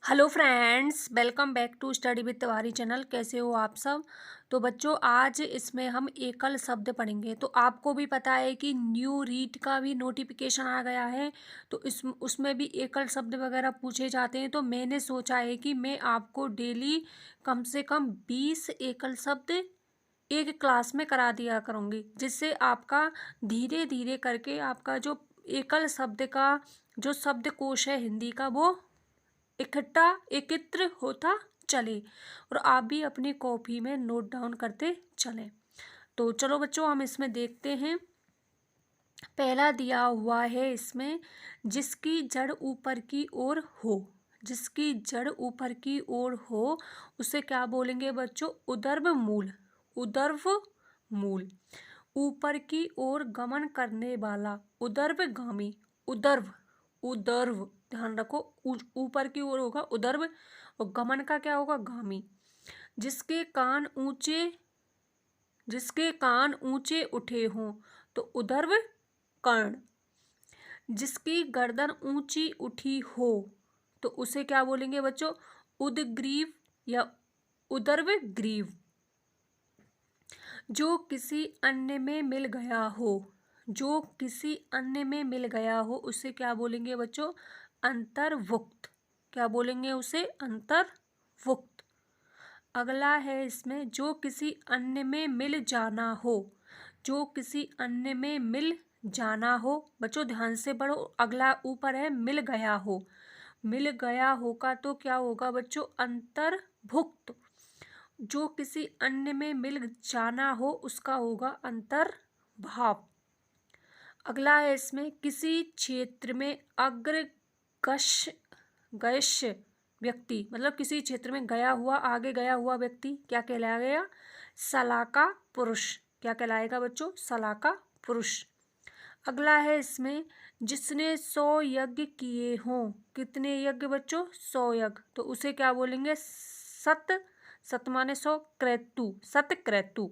Hello friends, welcome back to study with Tiwari channel. कैसे हो आप सब। तो बच्चों, आज इसमें हम एकल शब्द पढ़ेंगे। तो आपको भी पता है कि न्यू रीट का भी नोटिफिकेशन आ गया है, तो उसमें भी एकल शब्द वगैरह पूछे जाते हैं। तो मैंने सोचा है कि मैं आपको डेली कम से कम 20 एकल शब्द एक क्लास में करा दिया करूँगी, जिससे आपका धीरे धीरे करके आपका जो एकल शब्द का जो शब्दकोश है हिंदी का, वो इकट्ठा एकत्र होता चले और आप भी अपनी कॉपी में नोट डाउन करते चलें। तो चलो बच्चों, हम इसमें देखते हैं। पहला दिया हुआ है इसमें, जिसकी जड़ ऊपर की ओर हो। जिसकी जड़ ऊपर की ओर हो उसे क्या बोलेंगे बच्चों? उदर्भ मूल। उदर्भ मूल। ऊपर की ओर गमन करने वाला, उदर्भगामी। उदर्भ उदर्भ ध्यान रखो, ऊपर की ओर होगा उदर्भ और गमन का क्या होगा? गामी। जिसके कान ऊंचे जिसके कान ऊंचे उठे हों तो उदर्भ कर्ण। जिसकी गर्दन ऊंची उठी हो तो उसे क्या बोलेंगे बच्चों? उदग्रीव या उदर्भ ग्रीव। जो किसी अन्य में मिल गया हो। जो किसी अन्य में मिल गया हो उसे क्या बोलेंगे बच्चों? अंतर्भुक्त। क्या बोलेंगे उसे? अंतर्भुक्त। अगला है इसमें, जो किसी अन्य में मिल जाना हो। जो किसी अन्य में मिल जाना हो, बच्चों ध्यान से पढ़ो। अगला ऊपर है मिल गया हो। मिल गया हो का तो क्या होगा बच्चों? अंतर्भुक्त। जो किसी अन्य में मिल जाना हो उसका होगा अंतर्भाव। अगला है इसमें, किसी क्षेत्र में गयस्य व्यक्ति, मतलब किसी क्षेत्र में गया हुआ, आगे गया हुआ व्यक्ति क्या कहलाएगा? शलाका पुरुष। क्या कहलाएगा बच्चों? शलाका पुरुष। अगला है इसमें, जिसने 100 यज्ञ किए हों। कितने यज्ञ बच्चों? 100 यज्ञ। तो उसे क्या बोलेंगे? सत माने 100, क्रैतु, सतक्रैतु।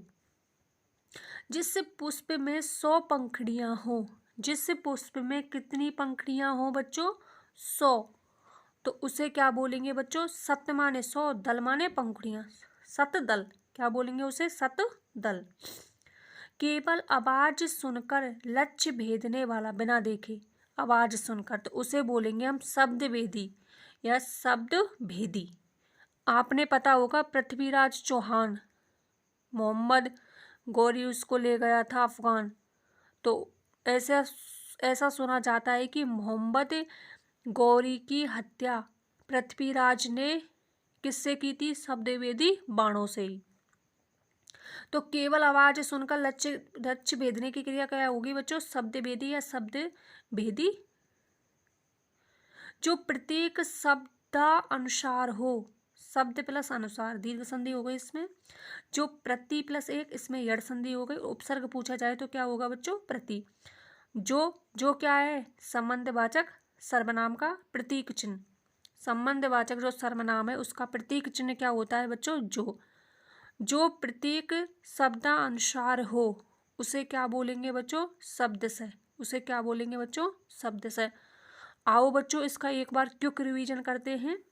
जिस पुष्प में 100 पंखुड़ियां हो। जिस पुष्प में कितनी पंखुड़ियां हो बच्चों? 100। तो उसे क्या बोलेंगे बच्चों? सत माने 100, दल माने पंखुड़ियां, सतदल। क्या बोलेंगे उसे? सतदल। केवल आवाज सुनकर लक्ष्य भेदने वाला, बिना देखे आवाज सुनकर, तो उसे बोलेंगे हम शब्द भेदी या शब्द भेदी। आपने पता होगा पृथ्वीराज चौहान, मोहम्मद गौरी उसको ले गया था अफगान। तो ऐसा ऐसा सुना जाता है कि मोहम्मद गौरी की हत्या पृथ्वीराज ने किससे की थी? शब्दभेदी बाणों से ही। तो केवल आवाज सुनकर लक्ष्य भेदने की क्रिया क्या होगी बच्चों? शब्दभेदी या शब्द भेदी। जो प्रत्येक शब्दानुसार हो। शब्द प्लस अनुसार, दीर्घ संधि हो गई इसमें। जो प्रति प्लस एक, इसमें यड़ संधि हो गई। उपसर्ग पूछा जाए तो क्या होगा बच्चों? प्रति। जो क्या है? संबंधवाचक सर्वनाम का प्रतीक चिन्ह। संबंधवाचक जो सर्वनाम है उसका प्रतीक चिन्ह क्या होता है बच्चों? जो प्रत्येक शब्दानुसार हो उसे क्या बोलेंगे बच्चों? शब्द से। उसे क्या बोलेंगे बच्चों? शब्द से। आओ बच्चों, इसका एक बार क्विक रिवीजन करते हैं।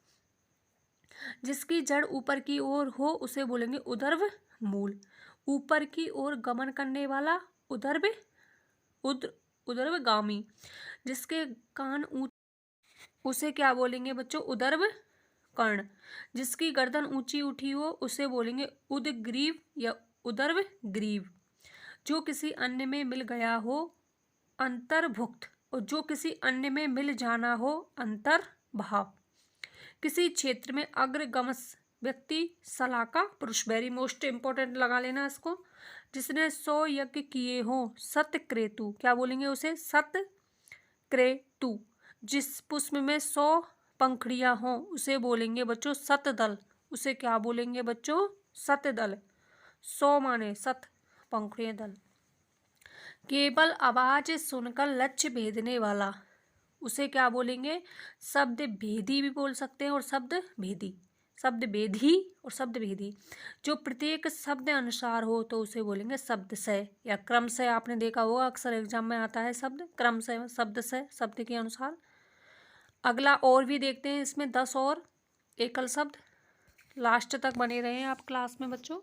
जिसकी जड़ ऊपर की ओर हो उसे बोलेंगे उदर्भ मूल। ऊपर की ओर गमन करने वाला उदर्भगामी। जिसके कान उसे क्या बोलेंगे बच्चों? उदर्भ कर्ण। जिसकी गर्दन ऊंची उठी हो उसे बोलेंगे उदग्रीव या उदर्भ ग्रीव। जो किसी अन्य में मिल गया हो, अंतर्भुक्त। और जो किसी अन्य में मिल जाना हो, अंतर्भाव। किसी क्षेत्र में अग्रगमस व्यक्ति, शलाका पुरुष। वेरी मोस्ट इंपॉर्टेंट लगा लेना इसको। जिसने 100 यज्ञ किए हों, सतक्रतु। क्या बोलेंगे उसे? सतक्रतु। जिस पुष्प में 100 पंखुड़ियां हों उसे बोलेंगे बच्चों सतदल। उसे क्या बोलेंगे बच्चों? सतदल। 100 माने सत, पंखुड़ियां दल। केवल आवाज सुनकर लक्ष्य भेदने वाला, उसे क्या बोलेंगे? शब्द भेदी भी बोल सकते हैं और शब्द भेदी। शब्द भेदी और शब्द भेदी। जो प्रत्येक शब्द अनुसार हो तो उसे बोलेंगे शब्द से या क्रम से। आपने देखा होगा अक्सर एग्जाम में आता है शब्द क्रम से, शब्द से, शब्द के अनुसार। अगला और भी देखते हैं इसमें 10 और। एकल शब्द। लास्ट तक बने रहे आप क्लास में बच्चों।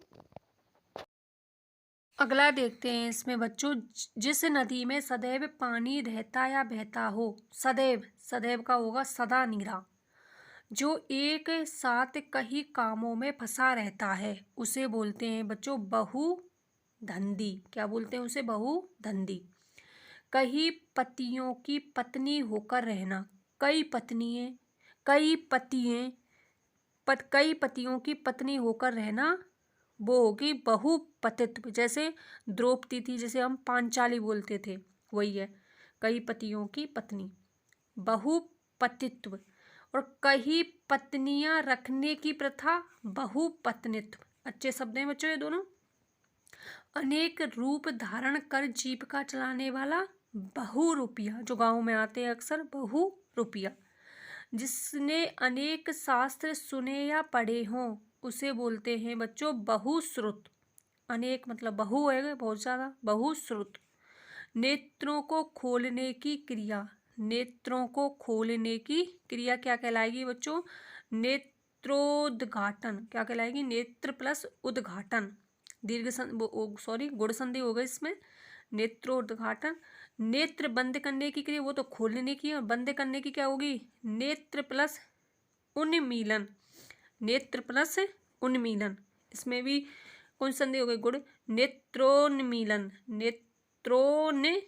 अगला देखते हैं इसमें बच्चों, जिस नदी में सदैव पानी रहता या बहता हो। सदैव, सदैव का होगा सदा नीरा। जो एक साथ कई कामों में फंसा रहता है उसे बोलते हैं बच्चों बहुधंधी। क्या बोलते हैं उसे? बहुधंधी। कई पतियों की पत्नी होकर रहना। कई पत्नियां, कई पतिएं, कई पतियों की पत्नी होकर रहना, वो होगी बहुपतित्व। जैसे द्रौपदी थी, जैसे हम पांचाली बोलते थे, वही है कई पतियों की पत्नी, बहुपतित्व। और कई पत्नियां रखने की प्रथा, बहुपत्नित्व। अच्छे शब्द हैं बच्चों ये दोनों। अनेक रूप धारण कर जीविका चलाने वाला, बहुरूपिया। जो गाँव में आते हैं अक्सर, बहुरूपिया। जिसने अनेक शास्त्र सुने या पढ़े हों उसे बोलते हैं बच्चों बहुश्रुत। अनेक मतलब बहु है बहुत ज़्यादा, बहुश्रुत। नेत्रों को खोलने की क्रिया। नेत्रों को खोलने की क्रिया क्या कहलाएगी बच्चों? नेत्रोद्घाटन। क्या कहलाएगी? नेत्र प्लस उद्घाटन। गुण संधि हो गई इसमें। नेत्रोद्घाटन। नेत्र बंद करने की क्रिया, वो तो खोलने की, और बंद करने की क्या होगी? नेत्र प्लस उन्मीलन। नेत्र प्लस उन्मीलन, इसमें भी कौन संधि हो गई? गुण। नेत्रोन्मीलन, नेत्रोन्मीलन,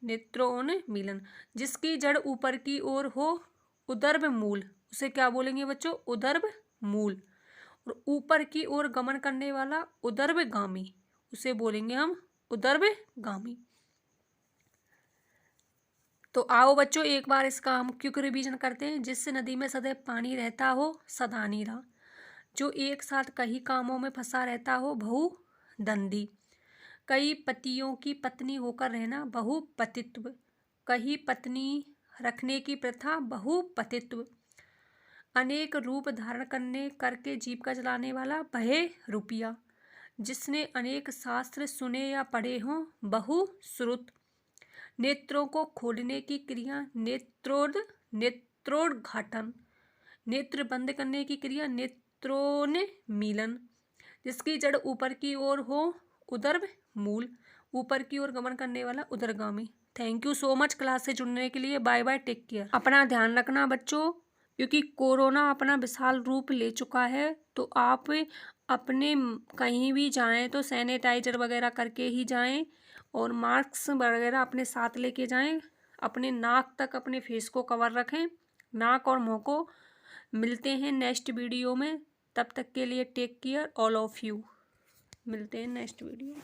नेत्रोन्मीलन। जिसकी जड़ ऊपर की ओर हो, उदर्भ मूल। उसे क्या बोलेंगे बच्चों? उदर्भ मूल। और ऊपर की ओर गमन करने वाला, उदर्भगामी। उसे बोलेंगे हम उदर्भगामी। तो आओ बच्चों एक बार इसका हम क्विक रिवीजन करते हैं। जिस नदी में सदैव पानी रहता हो, सदा नीरा। जो एक साथ कई कामों में फंसा रहता हो, बहुधंधी। कई पतियों की पत्नी होकर रहना, बहुपतित्व। कई पत्नी रखने की प्रथा, बहुपतित्व। अनेक रूप धारण करके जीविका चलाने वाला, बहुरूपिया। जिसने अनेक शास्त्र सुने या पढ़े हों, बहुश्रुत। नेत्रों को खोलने की क्रिया, नेत्रोद्घाटन। नेत्र बंद करने की क्रिया, नेत्रोन्मीलन। जिसकी जड़ ऊपर की ओर हो, उदर्भ मूल। ऊपर की ओर गमन करने वाला, उदरगामी। Thank you so much class से जुड़ने के लिए। Bye bye, take care. अपना ध्यान रखना बच्चों, क्योंकि कोरोना अपना विशाल रूप ले चुका है। तो आप अपने कहीं भी जाएं तो सैनिटाइजर वगैरह करके ही जाएं, और मास्क वगैरह अपने साथ लेके जाएं। अपने नाक तक अपने फेस को कवर रखें, नाक और मुंह को। मिलते हैं नेक्स्ट वीडियो में, तब तक के लिए take care all of you. मिलते हैं नेक्स्ट वीडियो।